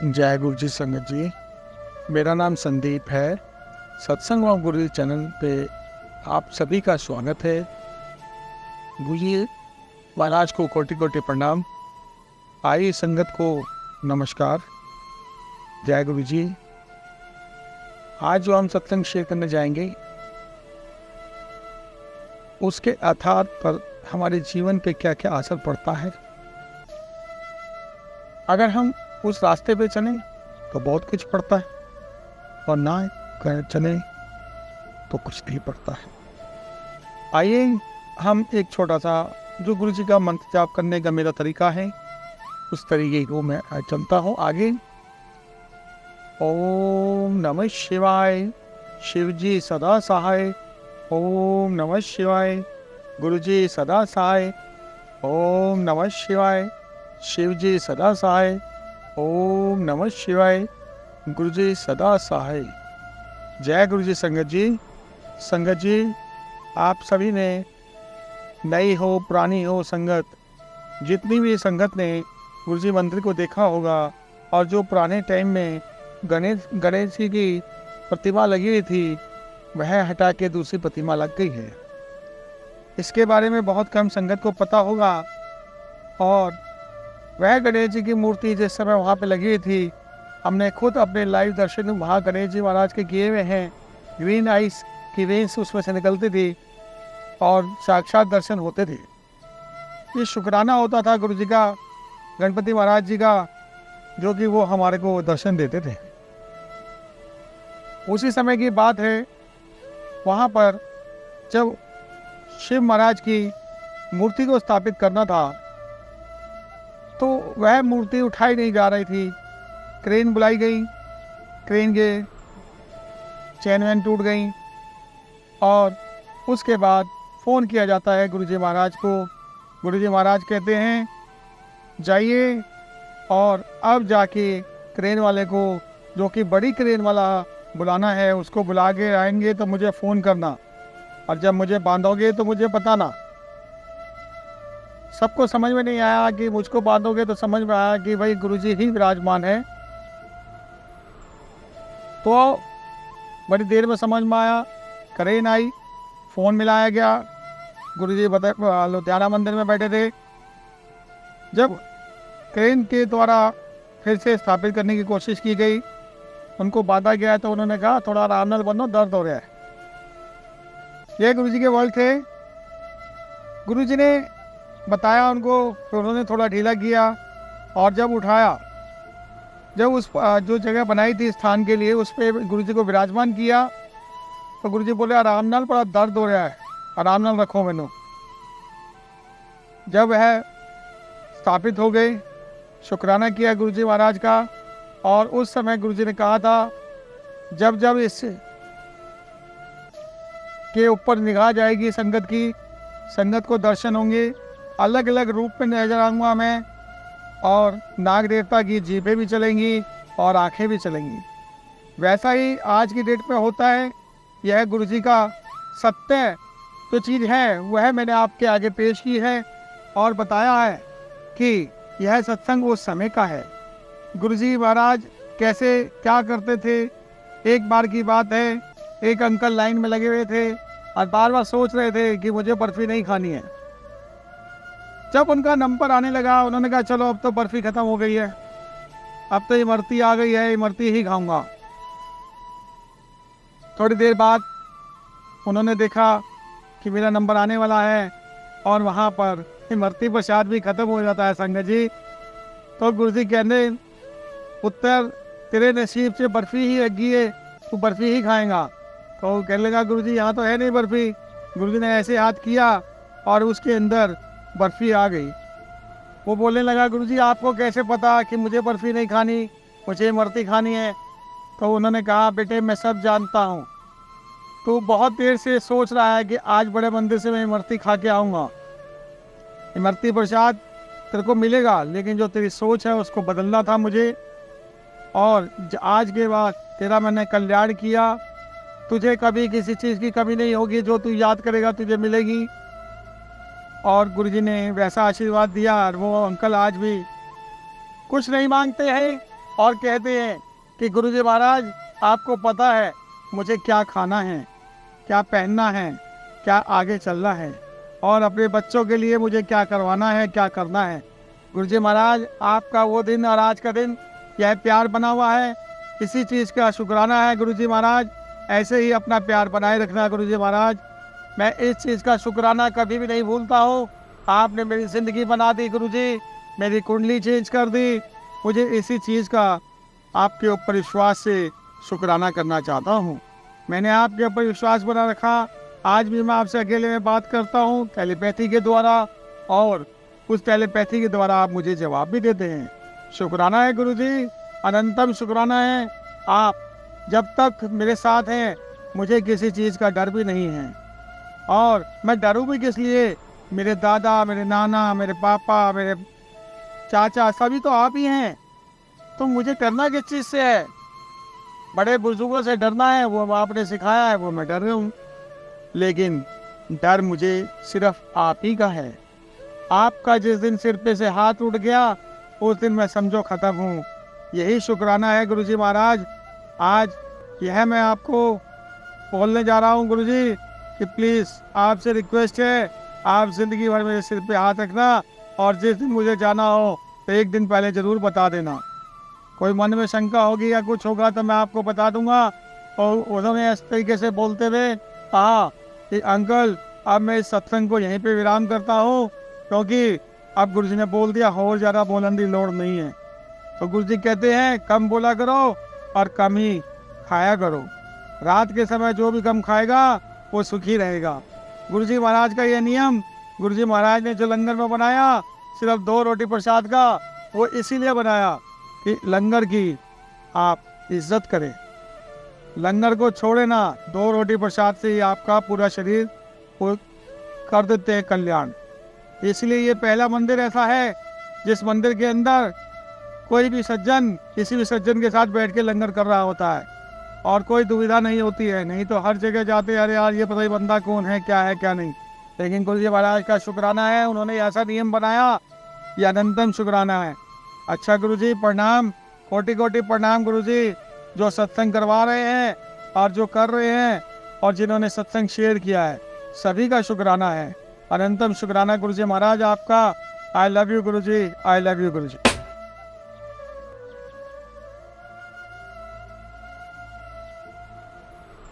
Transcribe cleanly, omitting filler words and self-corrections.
जय गुरु जी संगत जी। मेरा नाम संदीप है। सत्संग और गुरु जी चैनल पे आप सभी का स्वागत है। गुरु जी महाराज को कोटि कोटि प्रणाम। आई संगत को नमस्कार। जय गुरु जी। आज जो हम सत्संग शेयर करने जाएंगे उसके आधार पर हमारे जीवन पे क्या क्या असर पड़ता है। अगर हम उस रास्ते पे चलें तो बहुत कुछ पड़ता है, और ना चले तो कुछ नहीं पड़ता है। आइए हम एक छोटा सा जो गुरु जी का मंत्र जाप करने का मेरा तरीका है उस तरीके को मैं चलता हूँ आगे। ओम नमः शिवाय, शिव जी सदा सहाय। ओम नमः शिवाय, गुरु जी सदा सहाय। ओम नमः शिवाय, शिव जी सदा सहाय। ओम नमः शिवाय, गुरु जी सदा सहाय। जय गुरु जी संगत जी। संगत जी, आप सभी ने नई हो पुरानी हो संगत, जितनी भी संगत ने गुरु जी मंदिर को देखा होगा, और जो पुराने टाइम में गणेश जी की प्रतिमा लगी हुई थी वह हटा के दूसरी प्रतिमा लग गई है। इसके बारे में बहुत कम संगत को पता होगा। और वह गणेश जी की मूर्ति जिस समय वहाँ पे लगी हुई थी, हमने खुद अपने लाइव दर्शन वहाँ गणेश जी महाराज के किए हुए हैं। ग्रीन आइस की रेंज उसमें से निकलती थी और साक्षात दर्शन होते थे। ये शुक्राना होता था गुरु जी का, गणपति महाराज जी का, जो कि वो हमारे को दर्शन देते थे। उसी समय की बात है, वहाँ पर जब शिव महाराज की मूर्ति को स्थापित करना था तो वह मूर्ति उठाई नहीं जा रही थी। क्रेन बुलाई गई, क्रेन के चैन वैन टूट गई, और उसके बाद फ़ोन किया जाता है गुरुजी महाराज को। गुरुजी महाराज कहते हैं जाइए और अब जाके क्रेन वाले को, जो कि बड़ी क्रेन वाला बुलाना है, उसको बुला के आएंगे तो मुझे फ़ोन करना, और जब मुझे बांधोगे तो मुझे बताना। सबको समझ में नहीं आया कि मुझको बांधोगे, तो समझ में आया कि भाई गुरुजी ही विराजमान है। तो बड़ी देर में समझ में आया, क्रेन आई, फ़ोन मिलाया गया। गुरुजी लुधियाना मंदिर में बैठे थे। जब क्रेन के द्वारा फिर से स्थापित करने की कोशिश की गई, उनको बांधा गया, तो उन्होंने कहा थोड़ा आराम से बनो, दर्द हो रहा है। ये गुरुजी के वर्ड थे। गुरुजी ने बताया उनको, तो उन्होंने थोड़ा ढीला किया, और जब उठाया, जब उस जो जगह बनाई थी स्थान के लिए, उस पर गुरुजी को विराजमान किया, तो गुरुजी बोले आराम नाल, बड़ा दर्द हो रहा है, आराम नाल रखो मैनू। जब वह स्थापित हो गए, शुक्राना किया गुरुजी महाराज का। और उस समय गुरुजी ने कहा था, जब जब इस के ऊपर निगाह जाएगी संगत की, संगत को दर्शन होंगे, अलग अलग रूप में नजर आऊँगा मैं, और नाग देवता की जीभें भी चलेंगी और आंखें भी चलेंगी। वैसा ही आज की डेट में होता है। यह गुरुजी का सत्य जो चीज़ है वह मैंने आपके आगे पेश की है, और बताया है कि यह सत्संग उस समय का है। गुरुजी महाराज कैसे क्या करते थे। एक बार की बात है, एक अंकल लाइन में लगे हुए थे और बार बार सोच रहे थे कि मुझे बर्फ़ी नहीं खानी है। जब उनका नंबर आने लगा, उन्होंने कहा चलो अब तो बर्फ़ी ख़त्म हो गई है, अब तो इमरती आ गई है, इमरती ही खाऊंगा। थोड़ी देर बाद उन्होंने देखा कि मेरा नंबर आने वाला है, और वहाँ पर इमरती प्रसाद भी ख़त्म हो जाता है संगत जी। तो गुरुजी कहने, पुत्र तेरे नसीब से बर्फ़ी ही लगी है, तू बर्फ़ी ही खाएंगा। तो कहने लगा गुरुजी यहाँ तो है नहीं बर्फ़ी। गुरुजी ने ऐसे हाथ किया और उसके अंदर बर्फ़ी आ गई। वो बोलने लगा गुरुजी आपको कैसे पता कि मुझे बर्फ़ी नहीं खानी, मुझे इमरती खानी है। तो उन्होंने कहा बेटे मैं सब जानता हूँ, तू बहुत देर से सोच रहा है कि आज बड़े मंदिर से मैं इमरती खा के आऊँगा। इमरती प्रसाद तेरे को मिलेगा, लेकिन जो तेरी सोच है उसको बदलना था मुझे, और आज के बाद तेरा मैंने कल्याण किया। तुझे कभी किसी चीज़ की कमी नहीं होगी, जो तू याद करेगा तुझे मिलेगी। और गुरुजी ने वैसा आशीर्वाद दिया। और वो अंकल आज भी कुछ नहीं मांगते हैं, और कहते हैं कि गुरुजी महाराज आपको पता है मुझे क्या खाना है, क्या पहनना है, क्या आगे चलना है और अपने बच्चों के लिए मुझे क्या करवाना है, क्या करना है। गुरुजी महाराज आपका वो दिन और आज का दिन यह प्यार बना हुआ है, इसी चीज़ का शुक्राना है गुरुजी महाराज। ऐसे ही अपना प्यार बनाए रखना गुरुजी महाराज। मैं इस चीज़ का शुक्राना कभी भी नहीं भूलता हूँ। आपने मेरी ज़िंदगी बना दी गुरुजी, मेरी कुंडली चेंज कर दी। मुझे इसी चीज़ का आपके ऊपर विश्वास से शुक्राना करना चाहता हूँ। मैंने आपके ऊपर विश्वास बना रखा। आज भी मैं आपसे अकेले में बात करता हूँ टेलीपैथी के द्वारा, और उस टेलीपैथी के द्वारा आप मुझे जवाब भी देते हैं। शुक्राना है गुरुजी, अनंतम शुक्राना है। आप जब तक मेरे साथ हैं मुझे किसी चीज़ का डर भी नहीं है, और मैं डरूँ भी किस लिए। मेरे दादा, मेरे नाना, मेरे पापा, मेरे चाचा सभी तो आप ही हैं, तो मुझे डरना किस चीज़ से है। बड़े बुजुर्गों से डरना है, वो आपने सिखाया है, वो मैं डर रहा हूँ। लेकिन डर मुझे सिर्फ आप ही का है। आपका जिस दिन सिर पे से हाथ उठ गया उस दिन मैं समझो ख़त्म हूँ। यही शुक्राना है गुरुजी महाराज। आज यह मैं आपको बोलने जा रहा हूँ गुरुजी कि प्लीज़ आपसे रिक्वेस्ट है, आप ज़िंदगी भर मेरे सिर पे हाथ रखना, और जिस दिन मुझे जाना हो तो एक दिन पहले ज़रूर बता देना। कोई मन में शंका होगी या कुछ होगा तो मैं आपको बता दूंगा। और उन्होंने इस तरीके से बोलते हुए कहा कि अंकल अब मैं इस सत्संग को यहीं पे विराम करता हूँ, क्योंकि अब गुरुजी ने बोल दिया और ज़्यादा बोलने की लोड़ नहीं है। तो गुरुजी कहते हैं कम बोला करो और कम ही खाया करो। रात के समय जो भी कम खाएगा वो सुखी रहेगा। गुरुजी महाराज का ये नियम, गुरुजी महाराज ने जो लंगर में बनाया सिर्फ 2 रोटी प्रसाद का, वो इसीलिए बनाया कि लंगर की आप इज्जत करें, लंगर को छोड़े ना। 2 रोटी प्रसाद से ही आपका पूरा शरीर वो कर देते हैं कल्याण। इसलिए ये पहला मंदिर ऐसा है जिस मंदिर के अंदर कोई भी सज्जन किसी भी सज्जन के साथ बैठ के लंगर कर रहा होता है और कोई दुविधा नहीं होती है। नहीं तो हर जगह जाते अरे यार ये पता ही बंदा कौन है क्या नहीं। लेकिन गुरुजी महाराज का शुक्राना है, उन्होंने ऐसा नियम बनाया, ये अनंतम शुक्राना है। अच्छा गुरुजी प्रणाम, कोटि कोटि प्रणाम गुरुजी, जो सत्संग करवा रहे हैं और जो कर रहे हैं और जिन्होंने सत्संग शेयर किया है सभी का शुक्राना है। अनंतम शुक्राना गुरुजी महाराज आपका। I love you Guruji, I love you Guruji.